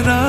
तेरा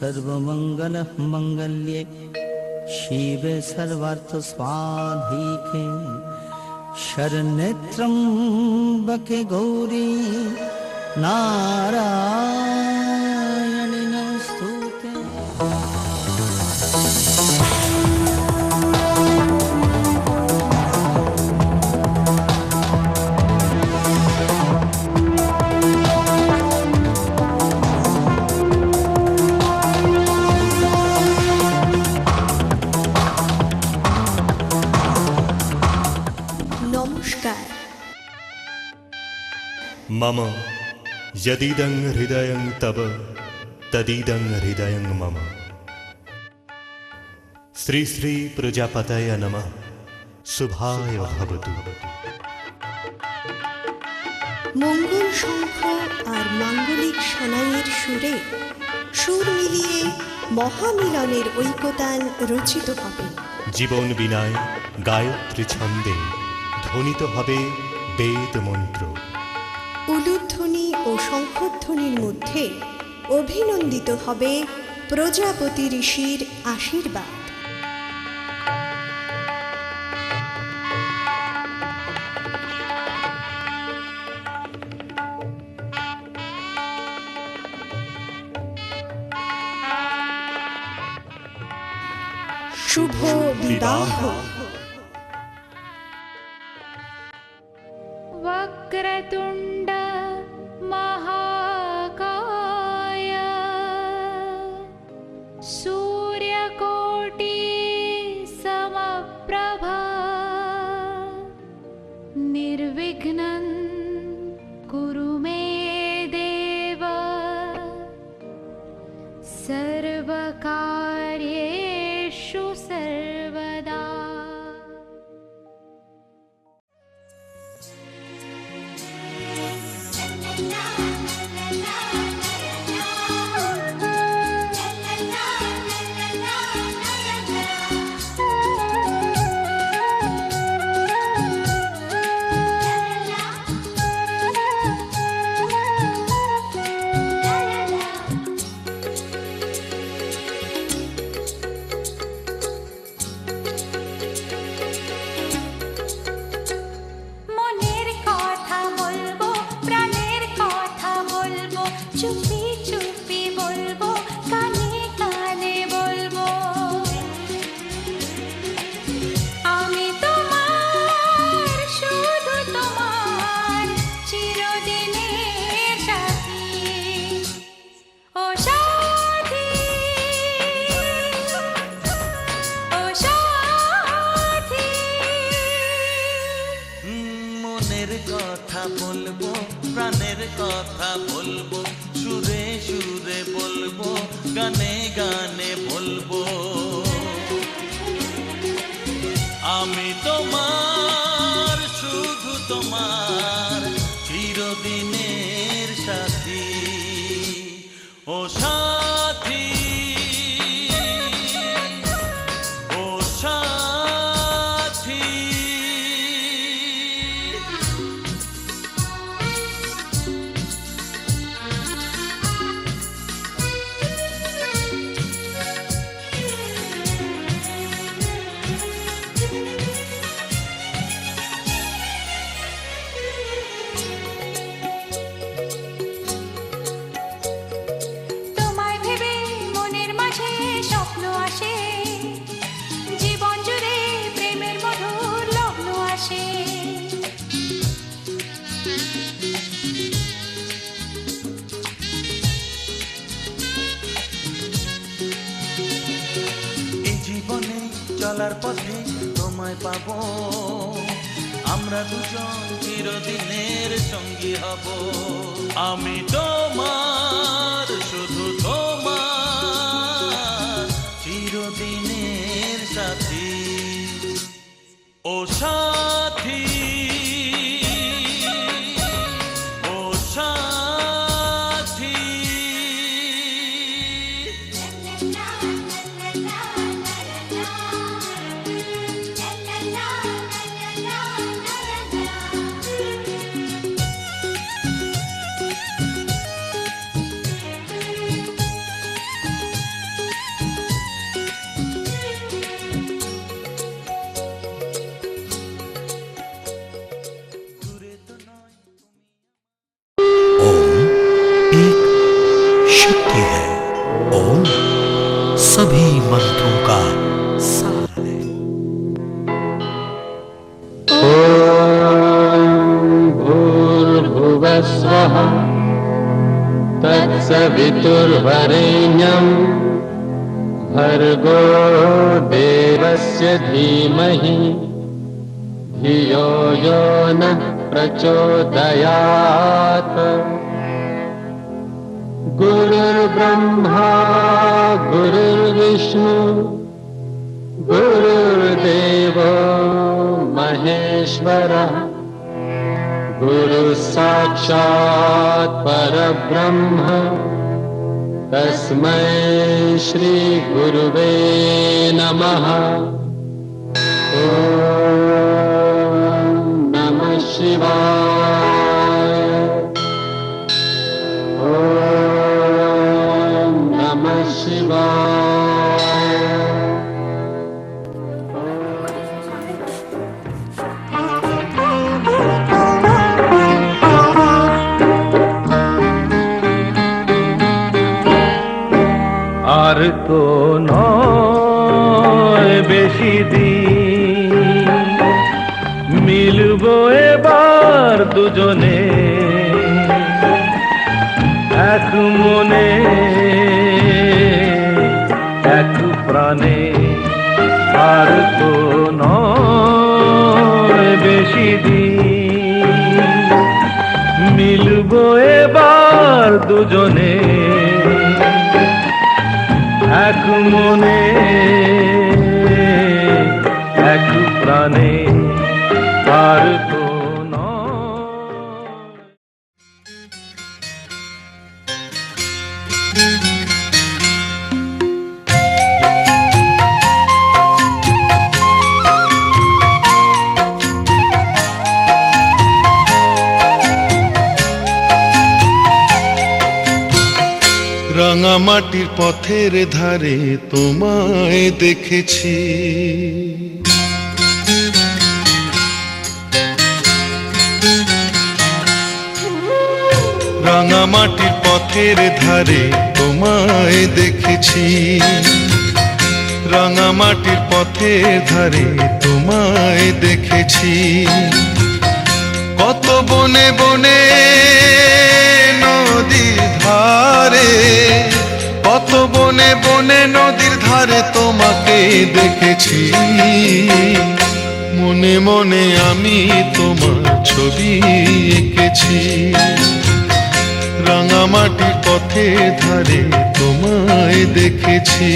सर्वमंगल मंगल्ये शिवे सर्वार्थ स्वाधिके शरण्ये त्र्यंबके गौरी नारायणि नमोस्तुते। मम यदिदं हृदयं तव तदिदं हृदयं मम। श्री श्री प्रजापतये नमः। शुभाय भवतु। মঙ্গল শঙ্খ আর মাঙ্গলিক সানাইয়ের সুরে সুর মিলিয়ে মহামিলনের ঐকতান রচিত হবে। জীবন বিনায় গায়ত্রী ছন্দে ধ্বনিত হবে বেদ মন্ত্র। উলুধ্বনি ও শঙ্খধ্বনির মধ্যে অভিনন্দিত হবে প্রজাপতি ঋষির আশীর্বাদ। শুভ বিবাহ। वक्रतुण्ड महाकाय सूर्यकोटि समप्रभा निर्विघ्नं कुरु मे देव सर्वकार्येषु सर्वदा। চুপি চুপি বলবো, কানে কানে বলবো, আমি তোমার, শুধু তোমার, চিরদিনের সাথী। ও সাথী, ও সাথী। মনের কথা বলবো, প্রাণের কথা বলবো, সুরে সুরে বলবো, গানে গানে বলবো, আমি তোমার, শুধু তোমার, চিরদিনের সাথী। ও সাথী, ও সাথী। চলার পথে তোমায় পাবো, আমরা দুজন চিরদিনের সঙ্গী হব, আমি তোমার, শুধু তোমার, চিরদিনের সাথী। ও সাথী, ও সাথী। मधुकार भूर्भुवस्वः तत्सवितुर्वरेण्यं भर्गो देवस्य धीमहि धियो यो नः प्रचोदयात्। गुरुर्ब्रह्मा गुरुर्विष्णु गुरुर्देवो महेश्वरः गुरुः साक्षात् परब्रह्म तस्मै श्री गुरुवे नमः। ॐ नमः शिवाय। ॐ नमः शिवाय। আর তো নয় বেশি দিন মিলবো এবার দুজনে এক মনে এক প্রাণে। আর তো নয় বেশি দিন মিলবো এবার দুজনে এক মনে এক প্রাণে। আর তো নয়। রাঙামাটির পথের ধারে তোমায় দেখেছি, রাঙামাটির পথের ধারে তোমায় দেখেছি, রাঙামাটির পথের ধারে তোমায় দেখেছি। কত বনে বনে নদীর ধারে, কত বনে বনে নদীর ধারে তোমাকে দেখেছি। মনে মনে আমি তোমার ছবি এঁকেছি, রাঙামাটির পথের ধারে তোমায় দেখেছি।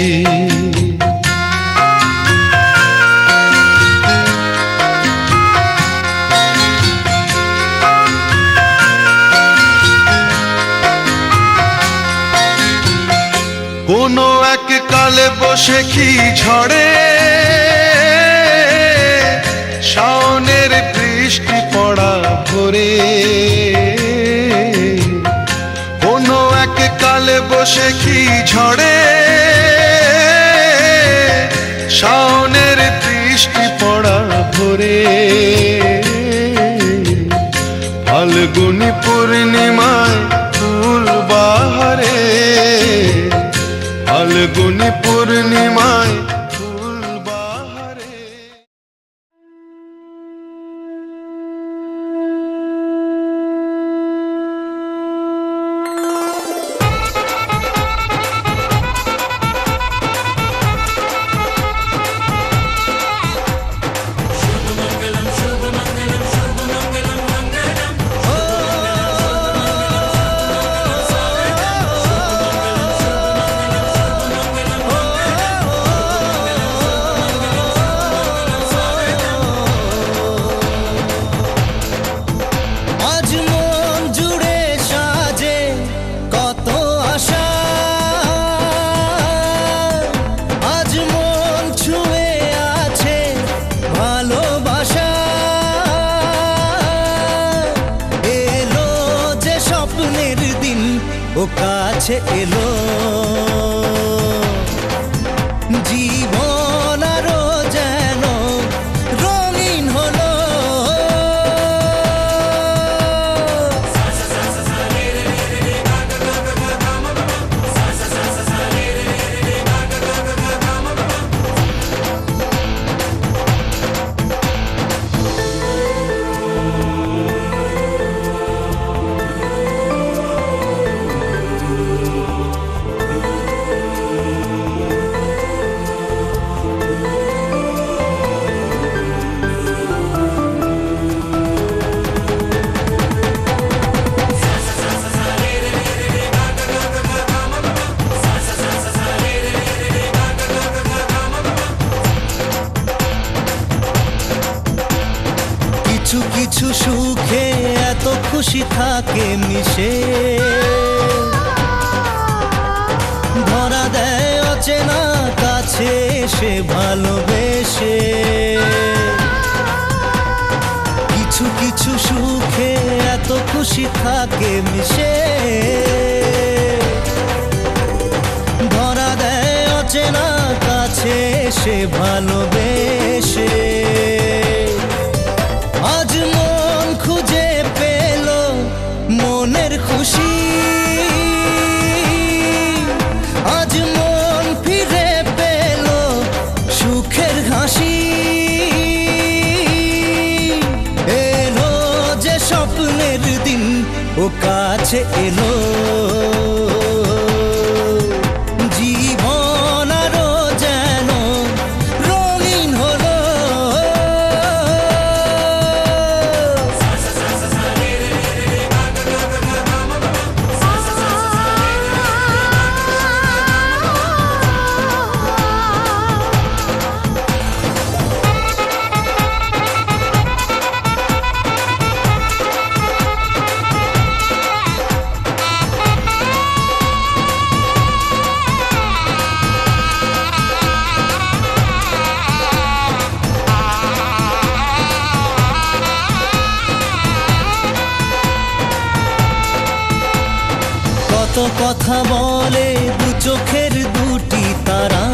কোনো এক কালে বসে কি ঝড়ে শাওনের বৃষ্টি পড়া ভোরে, কোনো এক কালে বসে কি ঝড়ে শাওনের বৃষ্টি পড়া ভোরে। ফাল্গুনি পূর্ণিমায় ফুল বাহারে, ফাল্গুনি পূর্ণিমায় ফুল বাহারে। ও কাছে এলো জীবন আরো যেন রঙিন হলো। খুশি থাকে মিশে, ধরা দেয় অচেনা কাছে সে ভালোবেসে। কিছু কিছু সুখে এত খুশি থাকে মিশে, ধরা দেয় অচেনা কাছে সে ভালোবেসে। আজ মন খুঁজে পেল মনের খুশি, আজ মন ফিরে পেল সুখের হাসি। এলো যে স্বপ্নের দিন ও কাছে এলো, জীবন আরো যেন রঙিন হলো। কত কথা বলে দু চোখের দুটি তারা,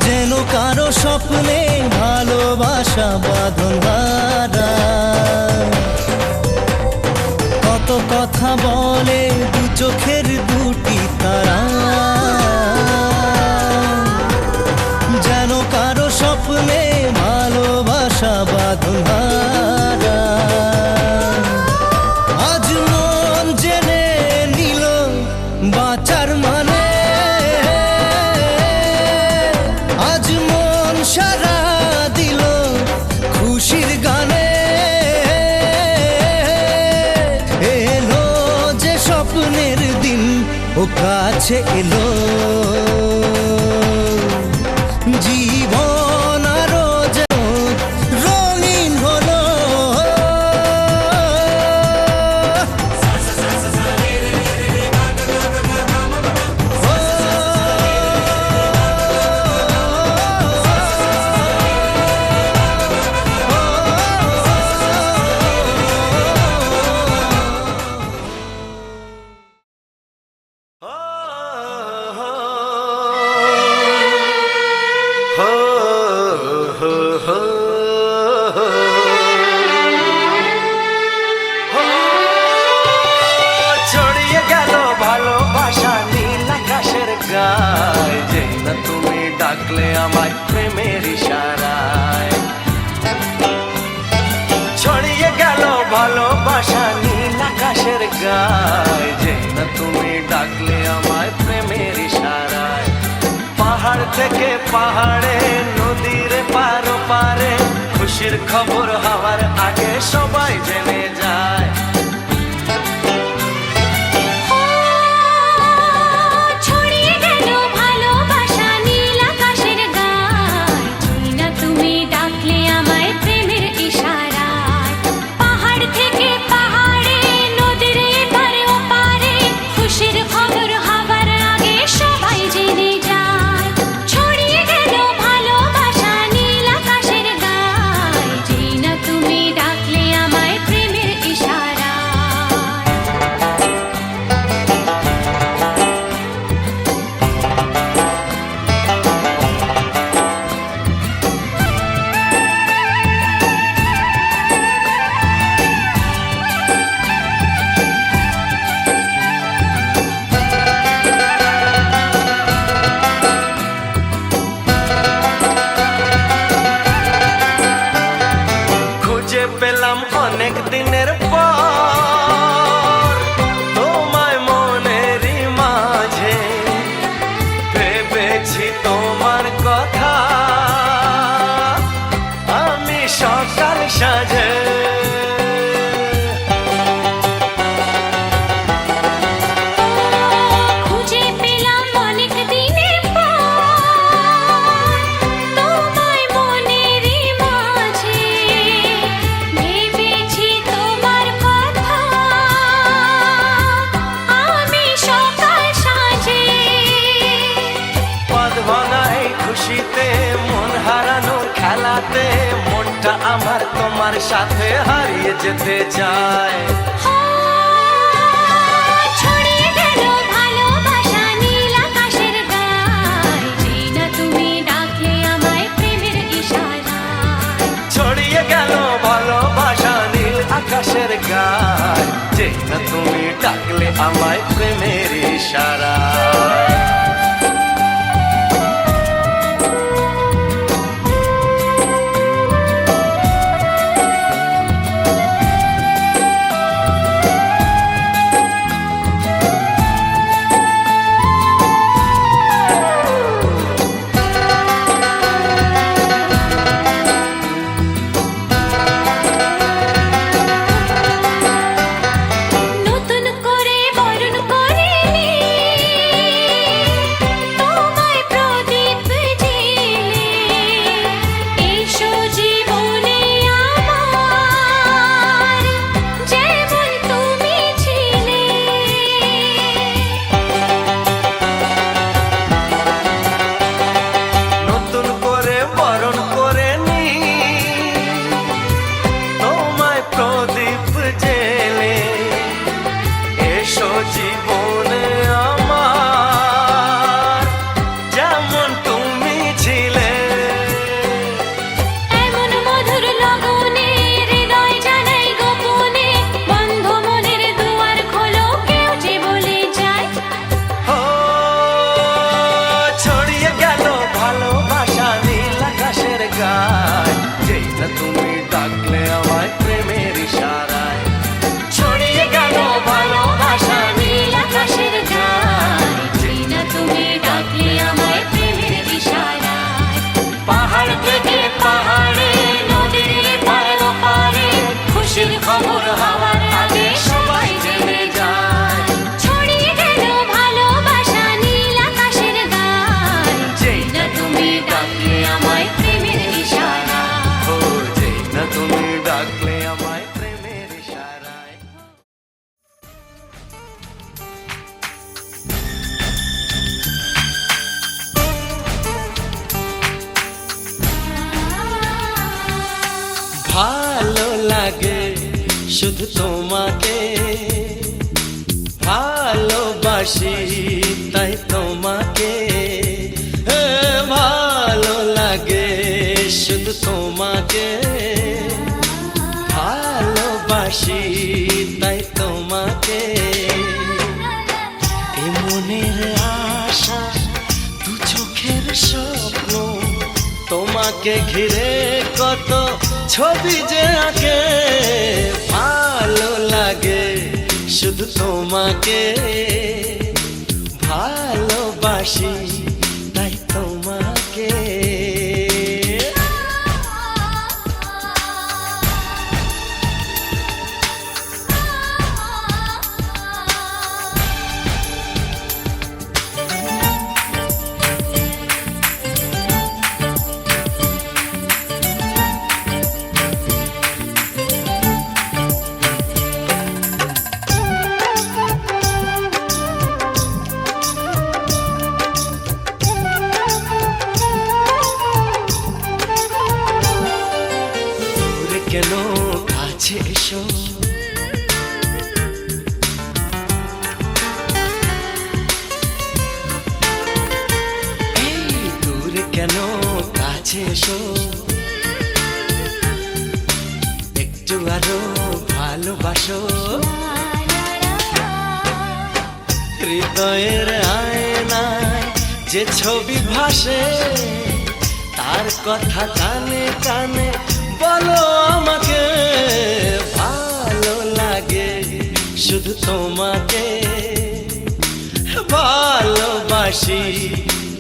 যেন কারো স্বপ্নে ভালোবাসা বাঁধন ধরা। কত কথা বলে দু চোখের দুটি তারা, যেন কারো স্বপ্নে ভালোবাসা বাঁধন ধরা। আজ মন জেনে নিল বাঁচার মানে, আজ মন সারা দিল খুশির গানে। এলো যে স্বপ্নের দিন ও কাছে এলো, জীবন আরো যেন রঙিন হলো। ছড়িয়ে গেল ভালোবাসা নীল আকাশের গায়ে, যেই না তুমি ডাকলে আমায় প্রেমের ইশারায়। ছড়িয়ে গেল ভালোবাসা নীল আকাশের গায়ে, যেই না তুমি ডাকলে আমায় প্রেমের ইশারায়। পাহাড় থেকে পাহাড়ে নদীর পারো পারে, খুশির খবর হওয়ার আগে সবাই জেনে যায়। ছড়িয়ে গেল ভালোবাসা নীল আকাশের গায়ে, যেই না তুমি ডাকলে আমায় প্রেমের ইশারায়। পাহাড় থেকে পাহাড়ে নদীর এপারে ওপারে, খুশির খবর হবার আগে সবাই জেনে যায়। ছড়িয়ে গেল ভালোবাসা নীল আকাশের গায়ে, যেই না তুমি ডাকলে আমায় প্রেমের হাসিতে মন হারানোর খেলাতে মনটা আমার তোমার সাথে হারিয়ে যেতে চায়। ছড়িয়ে গেল ভালোবাসা নীল আকাশের গায়, যেই না তুমি ডাকলে আমায় প্রেমের ইশারায়। ছড়িয়ে গেল ভালোবাসা নীল আকাশের গায়, যেই না তুমি ডাকলে আমায় প্রেমের ইশারায়। নতুন করে বরণ করে নি তোমায় প্রদীপ জেলে, এসো জীবনে আমার যেমন তুমি ছিলে। নতুন করে বরণ করে নি তোমায় প্রদীপ জেলে, এসো জীবনে আমার যেমন তুমি ছিলে। এমন মধুর লগনে হৃদয় জানাই গোপনে, বন্ধ মনের দুয়ার খোলো কেউ যে বলে যায়। ও ছড়িয়ে গেল ভালোবাসা নীল আকাশের গায়, যেই না তুমি ডাকলে আমায় প্রেমের ইশারায়। ছড়িয়ে গেল ভালোবাসা নীল আকাশের গায়, যেই না তুমি ডাকলে আমায় প্রেমের ইশারায়। পাহাড় থেকে পাহাড়ে নদীর এপার ওপারে খুশির খবর হওয়ার আগে সবাই জেনে যায়। ছড়িয়ে গেল ভালোবাসা নীল আকাশের গায়, যেই না তুমি ডাকলে আমায় প্রেমের ইশারা। ও যেই না তুমি ডাকলে আমায় প্রেমের ইশারায়। ভালো লাগে শুধু তোমাকে, ভালোবাসি তাই তোমাকে। ভালো লাগে শুধু তোমাকে, ভালোবাসি তাই তোমাকে। এ মনের আশা দু চোখের স্বপ্ন, তোমাকে ঘিরে কত ছবি যে আঁকে। ভালো লাগে শুধু তোমাকে, ভালোবাসি তাই তোমাকে। দূরে কেন কাছে এসো, এই দূরে কেন কাছে এসো। একটু আরো ভালোবাসো, হৃদয়ের আয়নায় যে ছবি ভাসে, তার কথা কানে কানে বলো আমাকে। ভালো লাগে শুধু তোমাকে, ভালোবাসি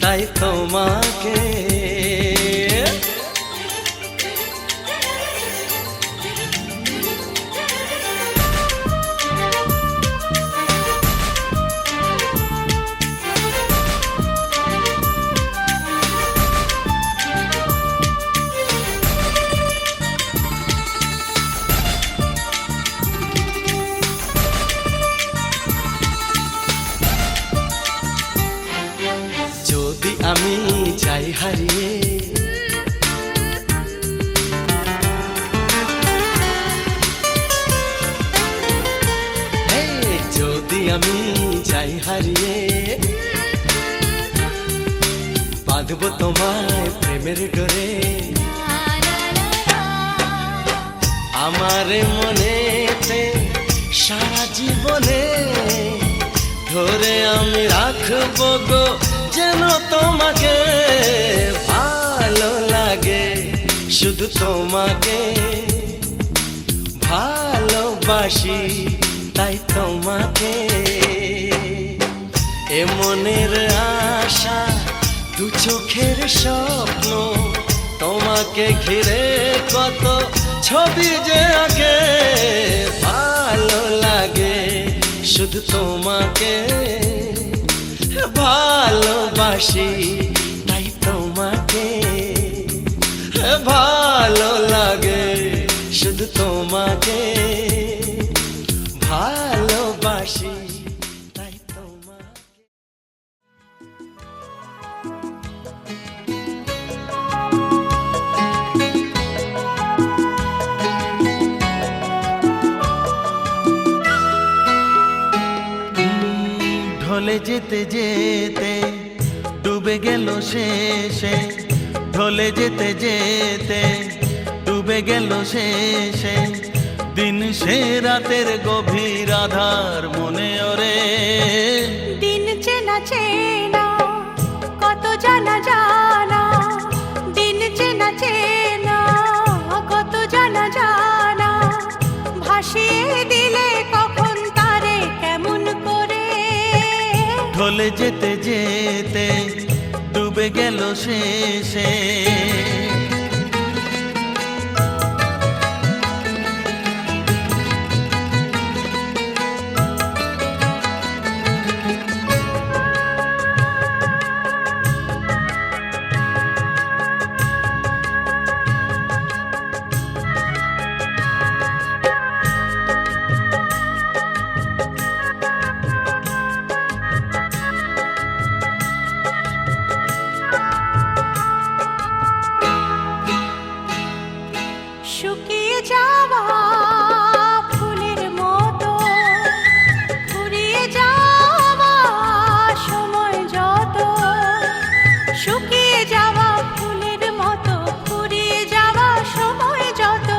তাই তোমাকে। আমি যাই হারিয়ে যাই হারিয়ে, বাঁধবো তোমায় প্রেমের ডোরে। আমার মনেতে সারা জীবনে ধরে আমি রাখবো গো যেন তোমাকে। ভালো লাগে শুধু তোমাকে, ভালোবাসি তাই তোমাকে। এ মনের আশা দু চোখের স্বপ্ন, তোমাকে ঘিরে কত ছবি যে আগে। ভালো লাগে শুধু তোমাকে, ভালোবাসি তাই তোমাকে। ভালো লাগে শুধু তোমাকে, ভালোবাসি তাই তোমাকে। ঢলে যেতে যেতে ডুবে গেল শেষে, ঢলে যেতে যেতে ডুবে গেল শেষে। দিন সে রাতের গভীর আধার মনে ওরে। দিন চেনা চেনা কত জানা জানা, দিন চেনা চেনা কত জানা জানা। ভাসিয়ে দিলে কখন তারে কেমন করে। ঢলে যেতে যেতে ডুবে গেল শেষে। শুকিয়ে যাওয়া ফুলের মতো ফুরিয়ে যাওয়া সময় যত। শুকিয়ে যাওয়া ফুলের মতো ফুরিয়ে যাওয়া সময় যত।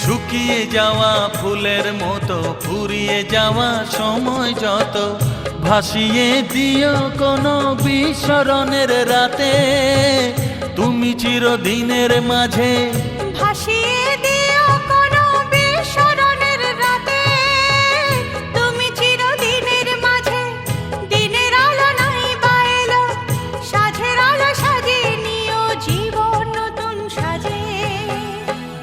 শুকিয়ে যাওয়া ফুলের মতো ফুরিয়ে যাওয়া সময় যত। ভাসিয়ে দিও কোনো বিস্মরণের রাতে, তুমি চিরদিনের মাঝে। ভাসিয়ে দিও কোনো বিস্মরণের রাতে, তুমি চিরদিনের মাঝে। দিনের আলো নাই বাইলো, সাঁঝের আলো সাজিয়ে নিও জীবন নতুন সাজে।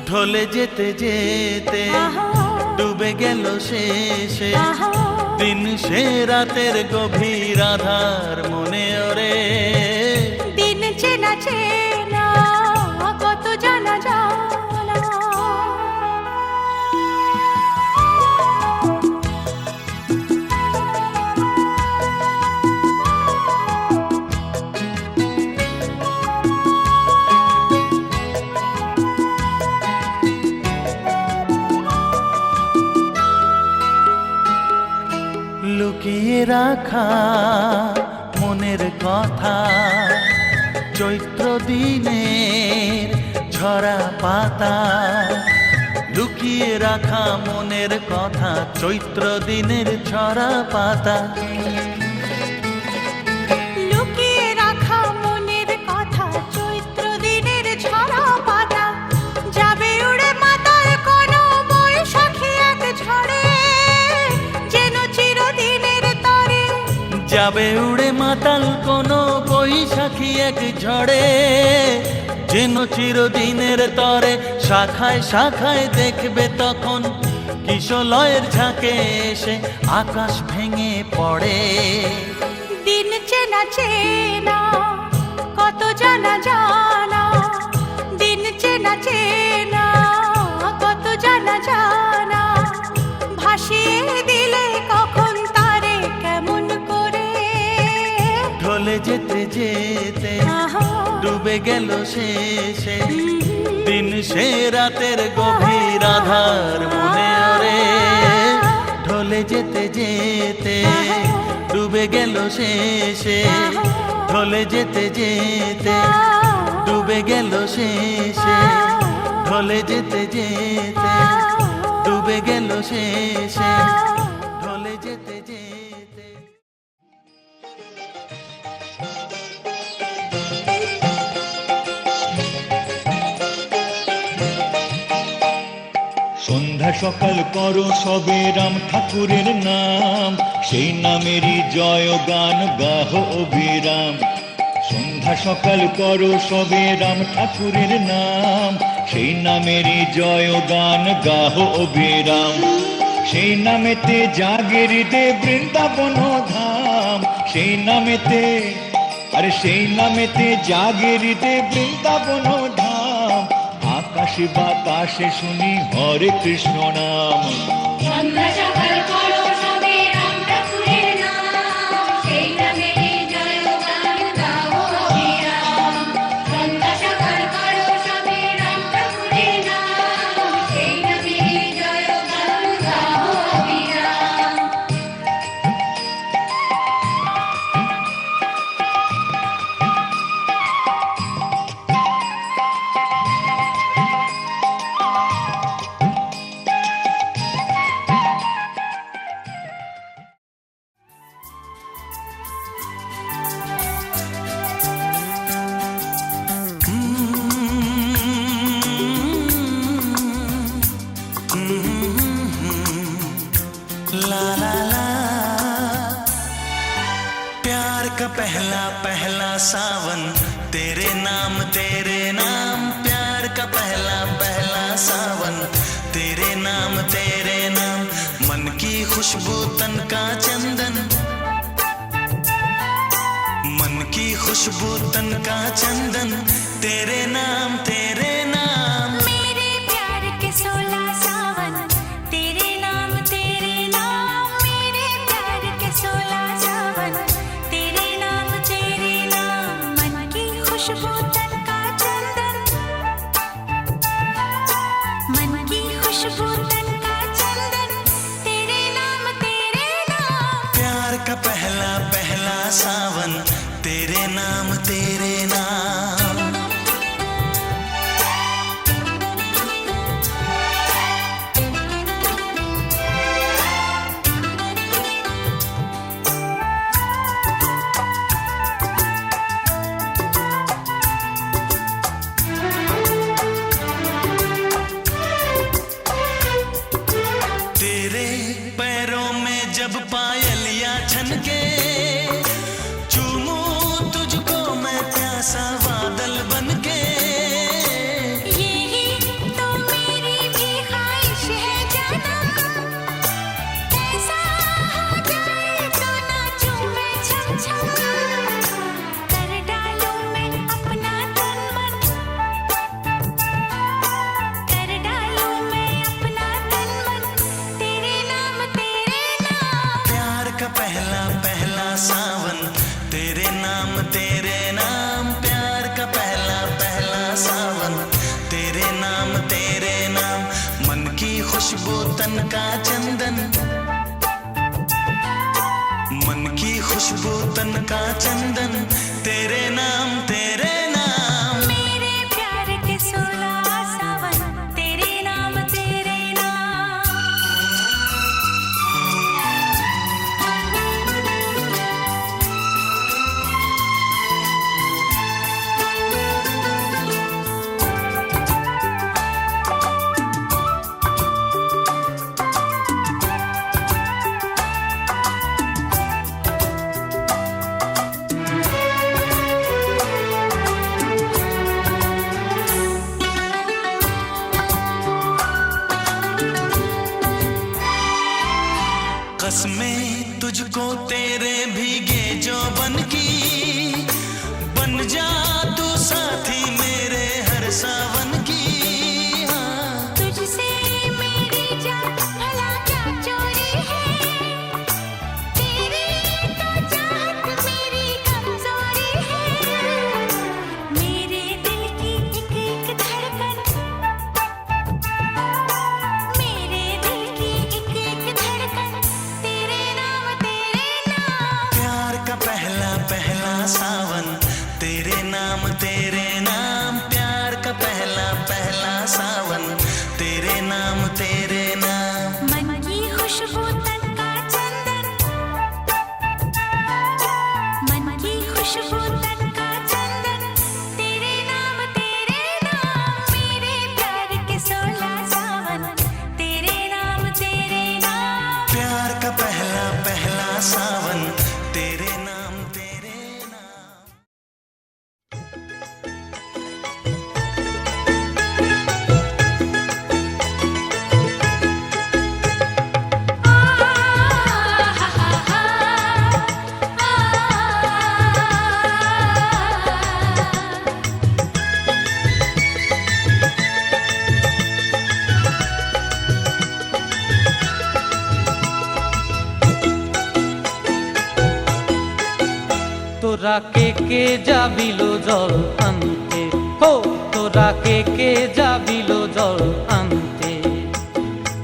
ঢলে যেতে যেতে আহা, ডুবে গেল শেষে। আহা, দিন সে রাতের গভীর আধার মনে ওরে। দিন চেনা চেনা কত জানা জানা। লুকিয়ে রাখা মনের কথা, চৈত্র দিনের ঝরা পাতা। লুকিয়ে রাখা মনের কথা, চৈত্র দিনের ঝরা পাতা। লুকিয়ে রাখা মনের কথা, চৈত্র দিনের ঝরা পাতা। যাবে উড়ে মাতাল কোনো বৈশাখী এক ঝড়ে, যেন চিরদিনের তরে। যাবে উড়ে মাতাল কোনো বৈশাখী এক ঝড়ে, যেন চিরদিনের তরে। শাখায় শাখায় দেখবে তখন কিশলয়ের ঝাঁকে এসে আকাশ ভেঙে পড়ে। দিন চেনা চেনা কত জানা জানা, দিন চেনা চেনা কত জানা জানা। ভাসিয়ে দিলে কখন তারে কেমন করে। ঢলে যেতে যেতে আহা, ডুবে গেল শেষে। দিন সে রাতের গভীর আধার মনে ওরে। ঢলে ঢলে যেতে যেতে ডুবে গেল শেষে, ঢলে যেতে যেতে ডুবে গেল শেষে, ঢলে যেতে যেতে ডুবে গেল শেষে, ঢলে যেতে যেতে। সন্ধ্যা সকাল করো সবে রাম ঠাকুরের নাম, সেই নামেরই জয় গান গাহ অবিরাম। সন্ধ্যা সকাল করো সবে রাম ঠাকুরের নাম, সেই নামেরই জয় গান গাহ অবিরাম। সেই নামেতে জাগে হৃদে বৃন্দাবন ধাম, সেই নামেতে আরে সেই নামেতে জাগে হৃদে বৃন্দাবন ধাম। আকাশে বাতাসে শুনি হরে কৃষ্ণ নাম। সন্ধ্যা সকাল করো সবে রাম ঠাকুরের নাম, সেই নামেরই জয় গান গাও অবিরাম। সন্ধ্যা সকাল করো সবে রাম ঠাকুরের নাম, সেই নামেরই জয় গান গাও অবিরাম। ला ला ला, प्यार का पहला पहला सावन तेरे नाम, प्यार का पहला पहला सावन तेरे नाम। मन की खुशबू तन का चंदन, मन की खुशबू तन का चंदन तेरे नाम, तेरे नाम। मेरे प्यार के 16 सावन तेरे नाम, मेरे प्यार के 16 सावन तेरे नाम। मन की खुशबू तन का चंदन, मन की खुशबू तन का चंदन तेरे नाम। प्यार का पहला पहला सावन तेरे नाम, तेरे नाम। तेरे पैरों में जब पायलियां छनके, चूमूं तुझको मैं प्यासा बादल बनके। यही तो मेरी भी ख्वाहिश है जानम, ऐसा हो जाए तो नाचूं मैं छम छम। कर डालूं मैं अपना तन मन, कर डालूं मैं अपना तन मन तेरे नाम। प्यार का पहला पहला सावन तेरे नाम, प्यार का पहला पहला सावन तेरे नाम। मन की खुशबू तन का चंदन, मन की खुशबू तन का चंदन तेरे नाम, तेरे नाम। मेरे प्यार के 16 सावन तेरे नाम, कसमें तुझको तेरे भीगे जौबन की, बन जा तू साथी मेरे हर सावन की। हाँ। तुझसे मेरी जान भला क्या चोरी है, तेरी तो चाहत मेरी कमजोरी है। मेरे दिल की एक एक धड़कन, मेरे दिल की एक एक धड़कन सावन तेरे नाम तेरे नाम। তোরা কে যাবিল জল আনতে, হো তোরা কে যাবিল জল আনতে,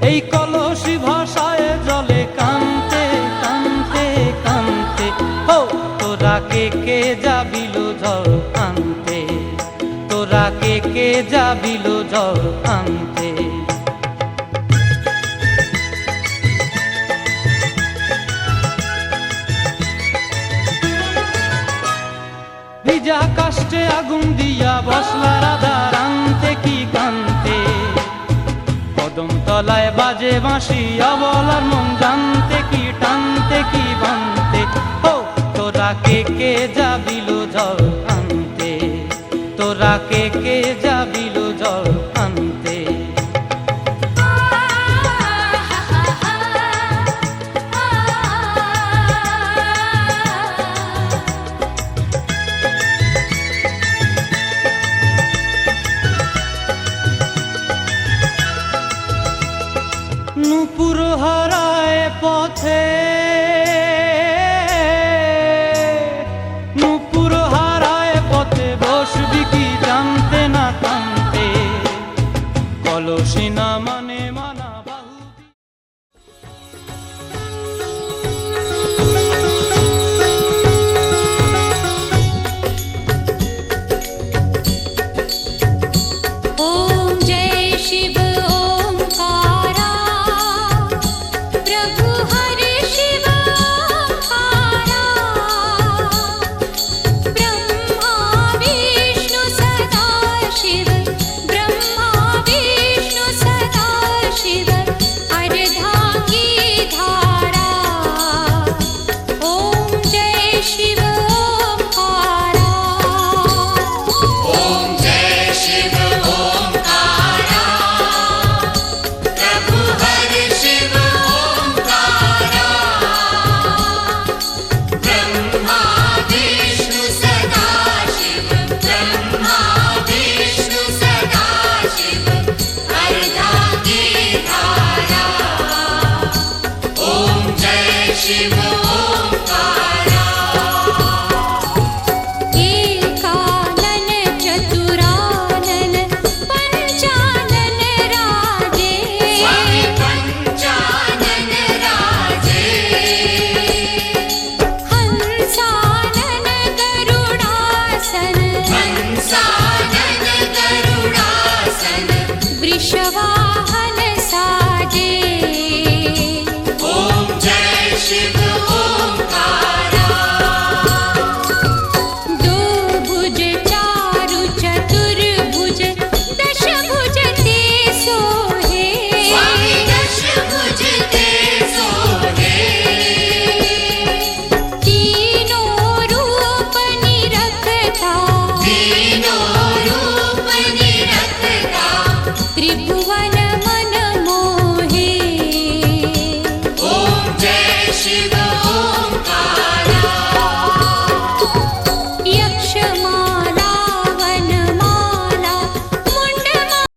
এই কলসি ভাষায় জলে কানতে কানতে কানতে, হো তোরা কে যাবিল জল আনতে, তোরা কে যাবিল জল আনতে। ভিজা কাষ্টে আগুন দিয়া বসলা রাধা রান্তে কি কান্তে, কদম তলায় বাজে বাঁশি অবলার মন জানতে কি টানতে কি বানতে, ও তোরা কে যাবিল জল আনতে, তোরা কে যাবিল জল আনতে। নূপুর হারায় পথে, নূপুর হারায় পথে বসবি কি জানতে না কানতে, কলসি না মানে মানা বাহু। ओम जय शिव ओंकारा, प्रभु हरि शिव ओंकारा, ब्रह्मा विष्णु सदा शिव, ब्रह्मा विष्णु सदा शिव, अर्धांगी धारा। ओम जय शिव ओंकारा, ओम जय शिव ओंकारा, प्रभु हरि शिव ओंकारा, ब्रह्मा विष्णु सदा शिव, ब्रह्मा विष्णु सदा शिव, अर्धांगी धारा। ओम जय शिव ओंकारा। एकानन चतुरानन पंचानन राजे, स्वामी पंचानन राजे, हंसानन गरुडासन, हंसानन गरुडासन, वृषवाहन साजे। ओम जय शिव